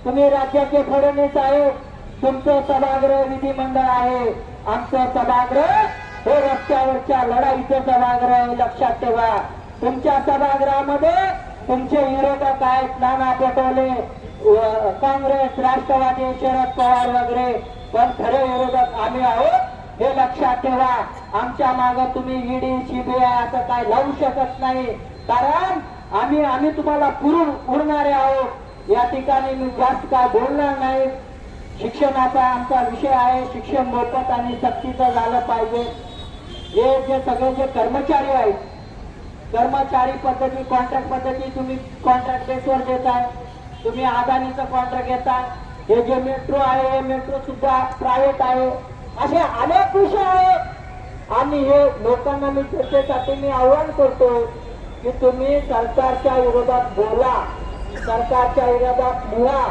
तुम्ही राज्याचे फडणवीस आहेत, तुमचं सभागृह विधिमंडळ आहे, आमचं सभागृह हे रस्त्यावरच्या लढाईचं सभागृह आहे. लक्षात ठेवा. तुमच्या सभागृहामध्ये तुमचे विरोधक आहेत, नाना पटोले, काँग्रेस, राष्ट्रवादी, शरद पवार वगैरे, पण खरे विरोधक आम्ही आहोत हे लक्षात ठेवा. आमच्या मागे तुम्ही ईडी सीबीआय असं काय लावू शकत नाही, कारण आम्ही तुम्हाला पुरून उडणारे आहोत. या ठिकाणी मी जास्त काय बोलणार नाही. शिक्षणाचा आमचा विषय आहे, शिक्षण मोफत आणि सक्तीचं झालं पाहिजे. जे सगळे जे कर्मचारी आहेत, कर्मचारी पद्धती, कॉन्ट्रॅक्ट पद्धती, तुम्ही कॉन्ट्रॅक्ट बेसवर देताय, तुम्ही अदानीचं कॉन्ट्रॅक्ट घेताय. हे जे मेट्रो आहे, हे मेट्रो सुद्धा प्रायव्हेट आहे. असे अनेक विषय आहेत आणि हे लोकांना मी चर्चेसाठी मी आव्हान करतो की तुम्ही सरकारच्या विरोधात बोला, सरकारच्या विरोधात लिहा.